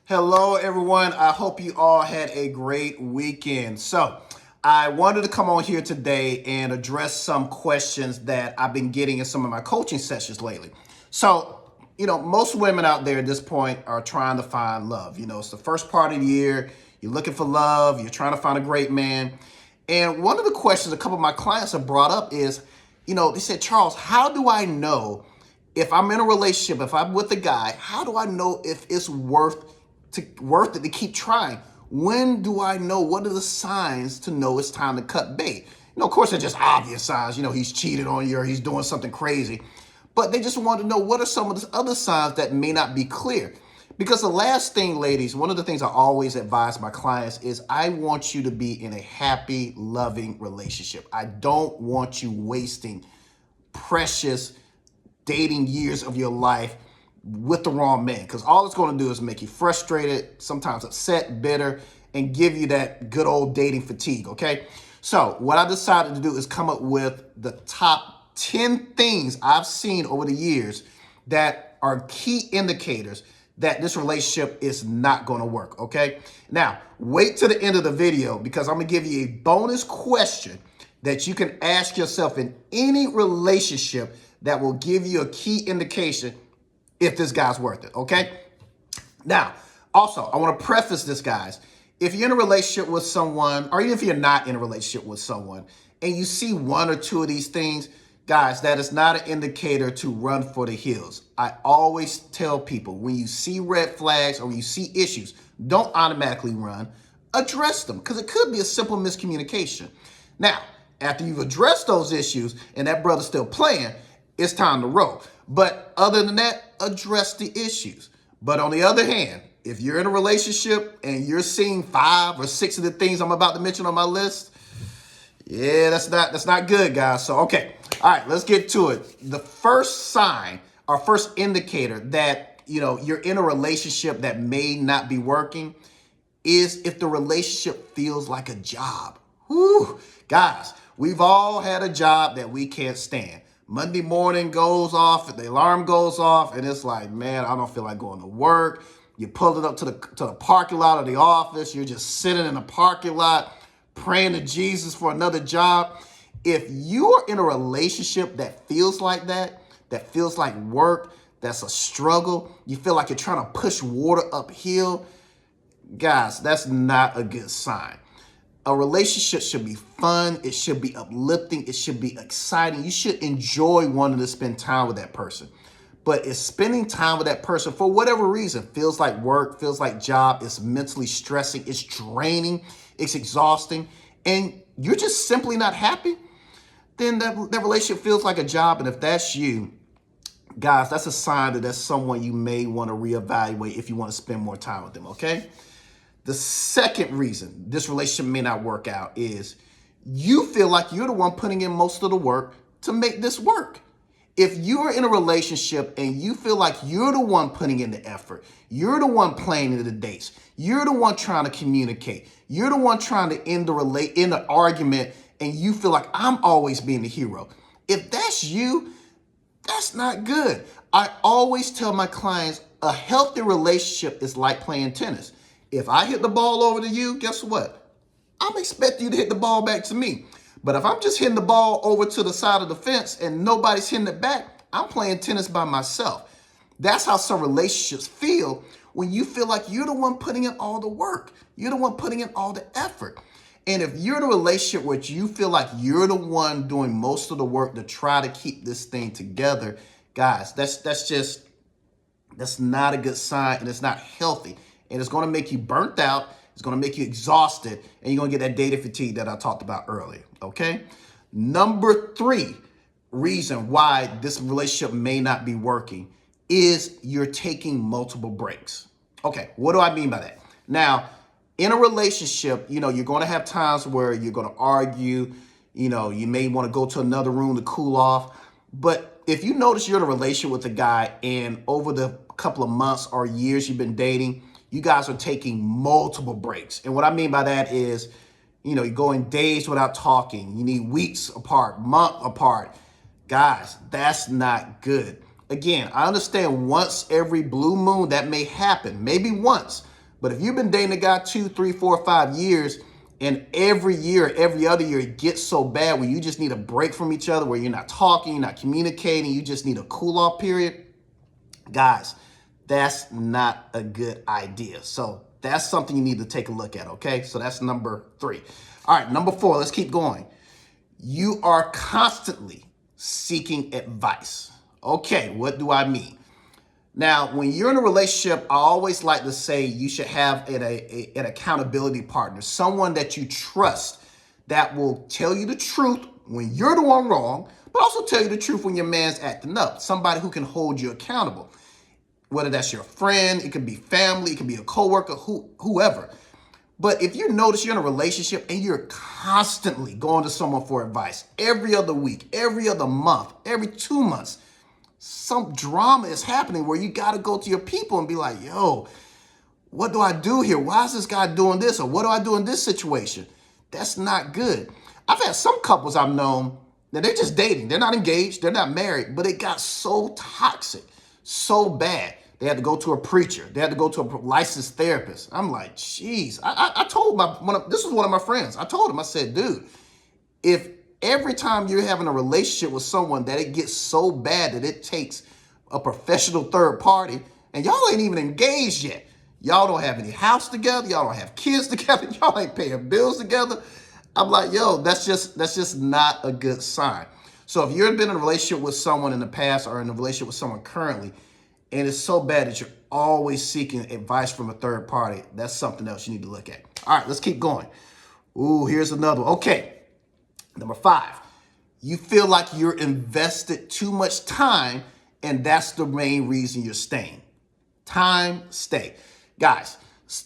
Hello, everyone. I hope you all had a great weekend. So, I wanted to come on here today and address some questions that I've been getting in some of my coaching sessions lately. Most women out there at this point are trying to find love. It's the first part of the year. You're looking for love. You're trying to find a great man. And one of the questions a couple of my clients have brought up is, they said, Charles, how do I know if I'm in a relationship, if I'm with a guy, how do I know if it's worth it to keep trying? When do I know? What are the signs to know it's time to cut bait? Of course, they're just obvious signs. He's cheated on you or he's doing something crazy. But they just want to know what are some of the other signs that may not be clear. Because the last thing, ladies, one of the things I always advise my clients is I want you to be in a happy, loving relationship. I don't want you wasting precious dating years of your life with the wrong man, because all it's going to do is make you frustrated, sometimes upset, bitter, and give you that good old dating fatigue, okay? So what I decided to do is come up with the top 10 things I've seen over the years that are key indicators that this relationship is not going to work, okay? Now, wait to the end of the video because I'm going to give you a bonus question that you can ask yourself in any relationship that will give you a key indication if this guy's worth it, okay? Now, also, I want to preface this, guys. If you're in a relationship with someone, or even if you're not in a relationship with someone, and you see one or two of these things, guys, that is not an indicator to run for the hills. I always tell people, when you see red flags or when you see issues, don't automatically run. Address them, because it could be a simple miscommunication. Now, after you've addressed those issues and that brother's still playing, it's time to roll. But other than that, address the issues. But on the other hand, if you're in a relationship and you're seeing 5 or 6 of the things I'm about to mention on my list, yeah, that's not good, guys. So, okay. All right, let's get to it. The first sign or first indicator that, you're in a relationship that may not be working is if the relationship feels like a job. Whew. Guys, we've all had a job that we can't stand. Monday morning goes off, the alarm goes off, and it's like, man, I don't feel like going to work. You pull it up to the parking lot of the office. You're just sitting in the parking lot praying to Jesus for another job. If you're in a relationship that feels like that feels like work, that's a struggle, you feel like you're trying to push water uphill, guys, that's not a good sign. A relationship should be fun. It should be uplifting. It should be exciting. You should enjoy wanting to spend time with that person. But if spending time with that person, for whatever reason, feels like work, feels like job, it's mentally stressing, it's draining, it's exhausting, and you're just simply not happy, then that relationship feels like a job. And if that's you, guys, that's a sign that that's someone you may want to reevaluate if you want to spend more time with them, okay? The second reason this relationship may not work out is you feel like you're the one putting in most of the work to make this work. If you're in a relationship and you feel like you're the one putting in the effort, you're the one planning the dates, you're the one trying to communicate, you're the one trying to end the argument, and you feel like I'm always being the hero. If that's you, that's not good. I always tell my clients a healthy relationship is like playing tennis. If I hit the ball over to you, guess what? I'm expecting you to hit the ball back to me. But if I'm just hitting the ball over to the side of the fence and nobody's hitting it back, I'm playing tennis by myself. That's how some relationships feel when you feel like you're the one putting in all the work. You're the one putting in all the effort. And if you're in a relationship where you feel like you're the one doing most of the work to try to keep this thing together, guys, that's not a good sign, and it's not healthy. And it's going to make you burnt out. It's going to make you exhausted. And you're going to get that data fatigue that I talked about earlier. Okay. Number 3 reason why this relationship may not be working is you're taking multiple breaks. Okay. What do I mean by that? Now, in a relationship, you're going to have times where you're going to argue. You may want to go to another room to cool off. But if you notice you're in a relationship with a guy and over the couple of months or years you've been dating, you guys are taking multiple breaks. And what I mean by that is, you're going days without talking. You need weeks apart, month apart. Guys, that's not good. Again, I understand once every blue moon that may happen, maybe once. But if you've been dating a guy 2, 3, 4, 5 years, and every year, every other year, it gets so bad where you just need a break from each other, where you're not talking, you're not communicating, you just need a cool off period, guys, that's not a good idea. So that's something you need to take a look at, okay? So that's number 3. All right, number 4, let's keep going. You are constantly seeking advice. Okay, what do I mean? Now, when you're in a relationship, I always like to say you should have an accountability partner, someone that you trust that will tell you the truth when you're the one wrong, but also tell you the truth when your man's acting up, somebody who can hold you accountable. Whether that's your friend, it could be family, it could be a coworker, whoever. But if you notice you're in a relationship and you're constantly going to someone for advice every other week, every other month, every 2 months, some drama is happening where you got to go to your people and be like, yo, what do I do here? Why is this guy doing this? Or what do I do in this situation? That's not good. I've had some couples I've known that they're just dating. They're not engaged. They're not married, but it got so toxic, so bad. They had to go to a preacher. They had to go to a licensed therapist. I'm like, geez. I told this was one of my friends. I told him, I said, dude, if every time you're having a relationship with someone that it gets so bad that it takes a professional third party, and y'all ain't even engaged yet. Y'all don't have any house together. Y'all don't have kids together. Y'all ain't paying bills together. I'm like, yo, that's just not a good sign. So if you've been in a relationship with someone in the past or in a relationship with someone currently, and it's so bad that you're always seeking advice from a third party, that's something else you need to look at. All right, let's keep going. Ooh, here's another one. Okay. Number 5, you feel like you're invested too much time, and that's the main reason you're staying. Time, stay. Guys,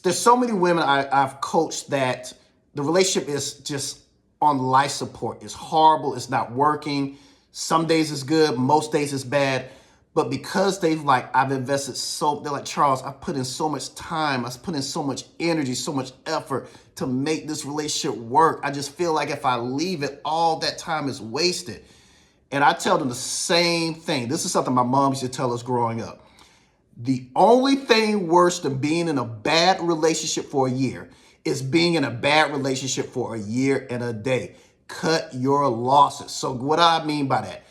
there's so many women I've coached that the relationship is just on life support. It's horrible. It's not working. Some days it's good. Most days it's bad. But because I've invested they're like, Charles, I put in so much time. I put in so much energy, so much effort to make this relationship work. I just feel like if I leave it, all that time is wasted. And I tell them the same thing. This is something my mom used to tell us growing up. The only thing worse than being in a bad relationship for a year is being in a bad relationship for a year and a day. Cut your losses. So what do I mean by that?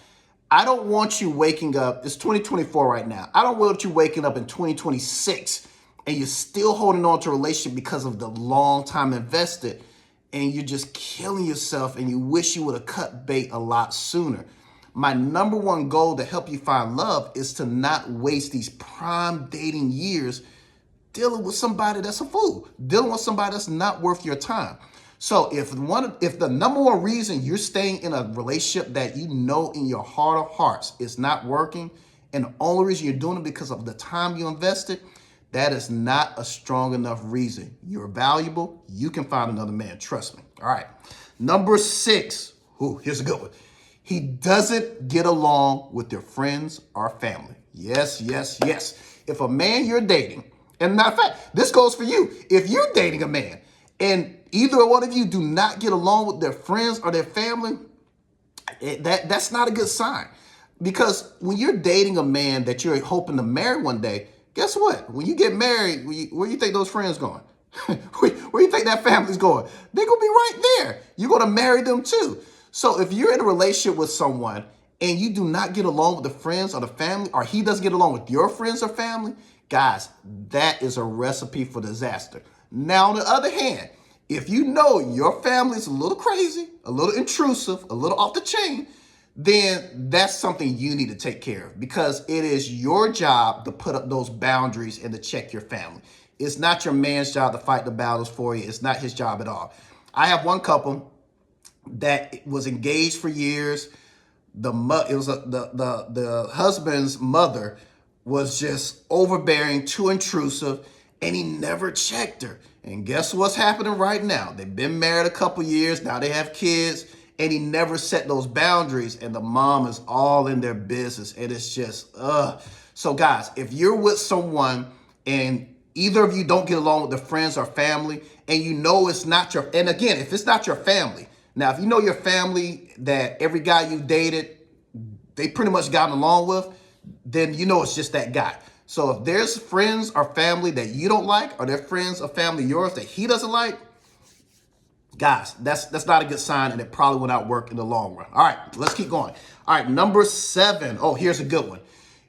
I don't want you waking up, it's 2024 right now. I don't want you waking up in 2026 and you're still holding on to a relationship because of the long time invested, and you're just killing yourself and you wish you would have cut bait a lot sooner. My number one goal to help you find love is to not waste these prime dating years dealing with somebody that's a fool, dealing with somebody that's not worth your time. So if the number one reason you're staying in a relationship that you know in your heart of hearts is not working, and the only reason you're doing it because of the time you invested, that is not a strong enough reason. You're valuable. You can find another man. Trust me. All right. Number 6. Ooh, here's a good one. He doesn't get along with your friends or family. Yes, yes, yes. If a man you're dating, and matter of fact, this goes for you. If you're dating a man and either one of you do not get along with their friends or their family, that's not a good sign. Because when you're dating a man that you're hoping to marry one day, guess what? When you get married, where do you think those friends going? Where do you think that family's going? They're going to be right there. You're going to marry them too. So if you're in a relationship with someone and you do not get along with the friends or the family, or he doesn't get along with your friends or family, guys, that is a recipe for disaster. Now, on the other hand, if you know your family is a little crazy, a little intrusive, a little off the chain, then that's something you need to take care of, because it is your job to put up those boundaries and to check your family. It's not your man's job to fight the battles for you. It's not his job at all. I have one couple that was engaged for years. The husband's mother was just overbearing, too intrusive, and he never checked her. And guess what's happening right now? They've been married a couple years. Now they have kids, and he never set those boundaries, and the mom is all in their business. And it's just, So guys, if you're with someone and either of you don't get along with the friends or family, and you know it's not your, and again, if it's not your family, now if you know your family that every guy you dated, they pretty much gotten along with, then you know it's just that guy. So if there's friends or family that you don't like, or there's friends or family of yours that he doesn't like, guys, that's not a good sign, and it probably will not work in the long run. All right, let's keep going. All right, number 7. Oh, here's a good one.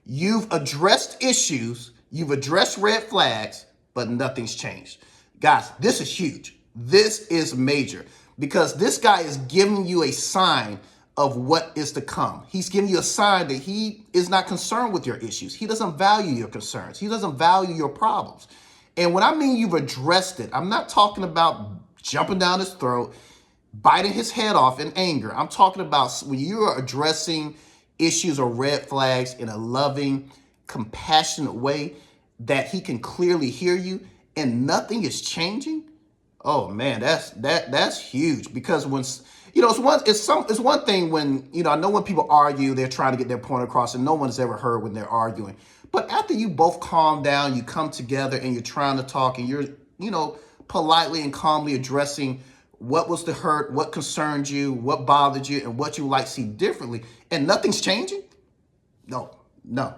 You've addressed issues, you've addressed red flags, but nothing's changed. Guys, this is huge. This is major because this guy is giving you a sign of what is to come. He's giving you a sign that he is not concerned with your issues. He doesn't value your concerns. He doesn't value your problems. And when I mean you've addressed it, I'm not talking about jumping down his throat, biting his head off in anger. I'm talking about when you are addressing issues or red flags in a loving, compassionate way that he can clearly hear you and nothing is changing. Oh man, that's huge because when it's one thing when I know when people argue, they're trying to get their point across and no one's ever heard when they're arguing. But after you both calm down, you come together and you're trying to talk and you're politely and calmly addressing what was the hurt, what concerned you, what bothered you, and what you would like to see differently, and nothing's changing. No,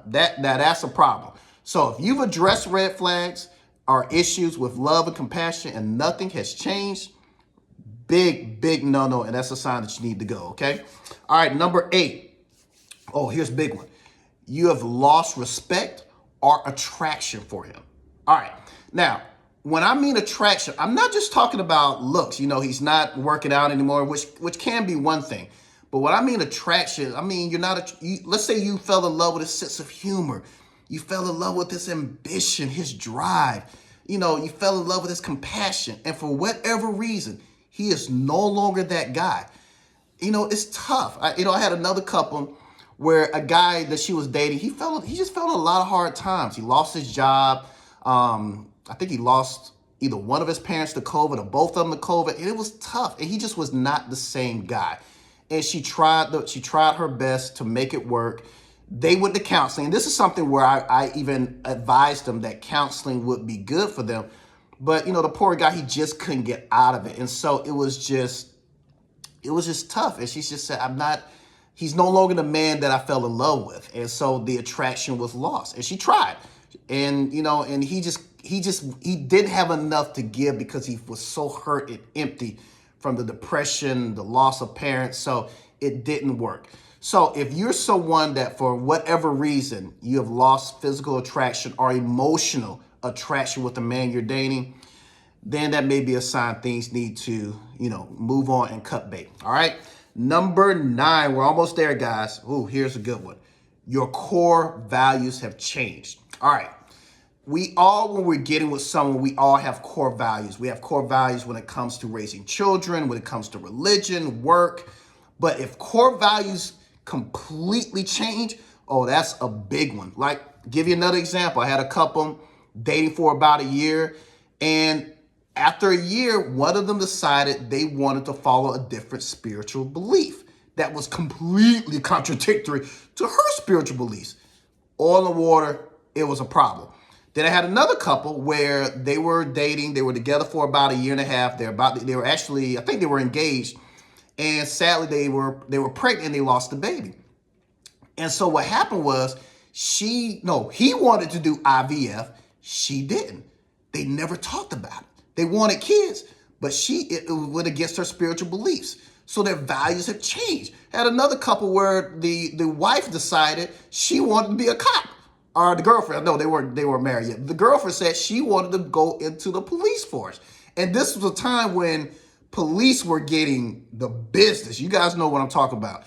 that's a problem. So if you've addressed red flags or issues with love and compassion and nothing has changed, big no, and that's a sign that you need to go, okay? All right, number 8. Oh, here's a big one. You have lost respect or attraction for him. All right, now, when I mean attraction, I'm not just talking about looks. He's not working out anymore, which can be one thing. But when I mean attraction, I mean let's say you fell in love with his sense of humor. You fell in love with his ambition, his drive. You fell in love with his compassion. And for whatever reason, he is no longer that guy. It's tough. I had another couple where a guy that she was dating, he just felt a lot of hard times. He lost his job. I think he lost either one of his parents to COVID or both of them to COVID. And it was tough. And he just was not the same guy. And she tried her best to make it work. They went to counseling. And this is something where I even advised them that counseling would be good for them. But, the poor guy, he just couldn't get out of it. And so it was just tough. And she just said, he's no longer the man that I fell in love with. And so the attraction was lost. And she tried. And, and he didn't have enough to give because he was so hurt and empty from the depression, the loss of parents. So it didn't work. So if you're someone that for whatever reason you have lost physical attraction or emotional attraction with the man you're dating, then that may be a sign things need to, move on and cut bait. All right. Number 9, we're almost there, guys. Ooh, here's a good one. Your core values have changed. All right. When we're getting with someone, we all have core values. We have core values when it comes to raising children, when it comes to religion, work. But if core values completely change, oh, that's a big one. Like, give you another example. I had a couple dating for about a year, and after a year, one of them decided they wanted to follow a different spiritual belief that was completely contradictory to her spiritual beliefs. Oil and water, it was a problem. Then I had another couple where they were dating. They were together for about a year and a half. They were actually, I think they were engaged. And sadly, they were pregnant and they lost the baby. And so what happened was he wanted to do IVF. She didn't. They never talked about it. They wanted kids, but it went against her spiritual beliefs. So their values have changed. I had another couple where the wife decided she wanted to be a cop. Or the girlfriend, no, they weren't married yet. The girlfriend said she wanted to go into the police force. And this was a time when police were getting the business. You guys know what I'm talking about.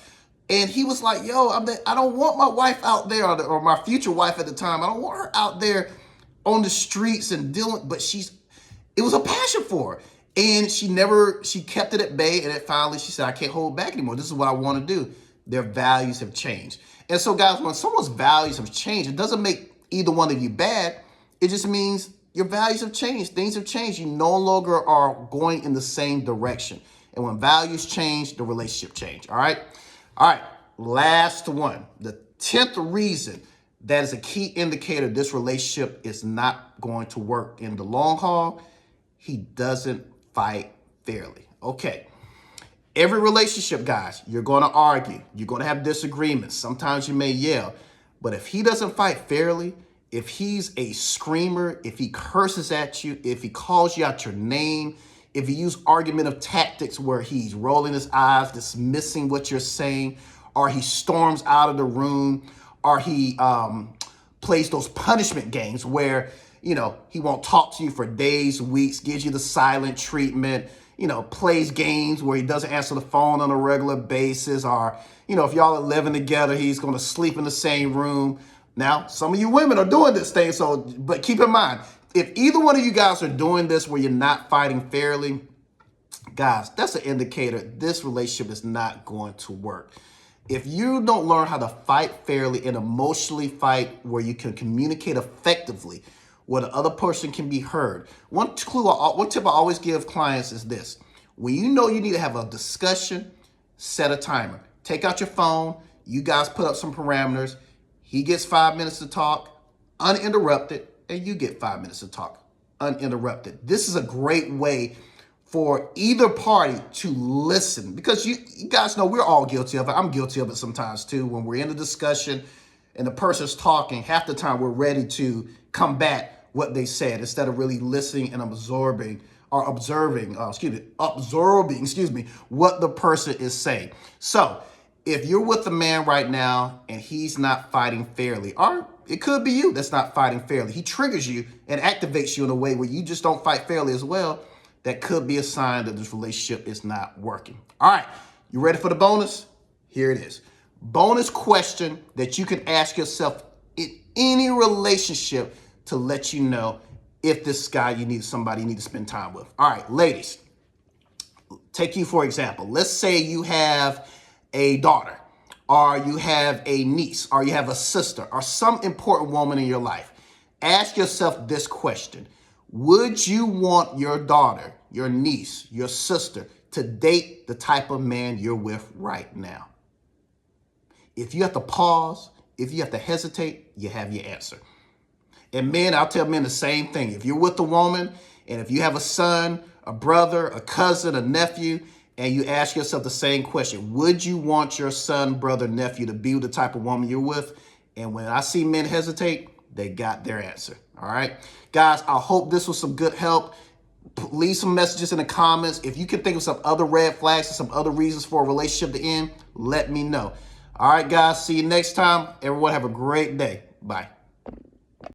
And he was like, yo, I don't want my wife out there, or my future wife at the time. I don't want her out there on the streets and dealing, but it was a passion for her. And she kept it at bay. And then finally she said, I can't hold back anymore. This is what I want to do. Their values have changed. And so, guys, when someone's values have changed, it doesn't make either one of you bad. It just means your values have changed. Things have changed. You no longer are going in the same direction. And when values change, the relationship change. All right. All right. Last one. The 10th reason that is a key indicator this relationship is not going to work in the long haul. He doesn't fight fairly. Okay. Every relationship, guys, you're going to argue. You're going to have disagreements. Sometimes you may yell. But if he doesn't fight fairly, If he's a screamer, if he curses at you, if he calls you out your name, if he uses argumentative tactics where he's rolling his eyes, dismissing what you're saying, or he storms out of the room, or he plays those punishment games where, he won't talk to you for days, weeks, gives you the silent treatment, plays games where he doesn't answer the phone on a regular basis, or, if y'all are living together, he's going to sleep in the same room. Now, some of you women are doing this thing, but keep in mind, if either one of you guys are doing this where you're not fighting fairly, guys, that's an indicator this relationship is not going to work. If you don't learn how to fight fairly and emotionally fight where you can communicate effectively, where the other person can be heard. One tip I always give clients is this. When you know you need to have a discussion, set a timer. Take out your phone. You guys put up some parameters. He gets 5 minutes to talk, uninterrupted, and you get 5 minutes to talk, uninterrupted. This is a great way for either party to listen, because you guys know we're all guilty of it. I'm guilty of it sometimes too. When we're in a discussion and the person's talking, half the time we're ready to combat what they said instead of really listening and absorbing what the person is saying. So if you're with a man right now and he's not fighting fairly, or it could be you that's not fighting fairly, he triggers you and activates you in a way where you just don't fight fairly as well, that could be a sign that this relationship is not working. All right, you ready for the bonus? Here it is. Bonus question that you can ask yourself in any relationship to let you know if this guy somebody you need to spend time with. All right, ladies, take you for example. Let's say you have a daughter, or you have a niece, or you have a sister, or some important woman in your life. Ask yourself this question. Would you want your daughter, your niece, your sister to date the type of man you're with right now? If you have to pause, if you have to hesitate, you have your answer. And men, I'll tell men the same thing. If you're with a woman, and if you have a son, a brother, a cousin, a nephew, and you ask yourself the same question, would you want your son, brother, nephew to be the type of woman you're with? And when I see men hesitate, they got their answer. All right, guys, I hope this was some good help. Leave some messages in the comments. If you can think of some other red flags and some other reasons for a relationship to end, let me know. All right, guys, see you next time. Everyone have a great day. Bye.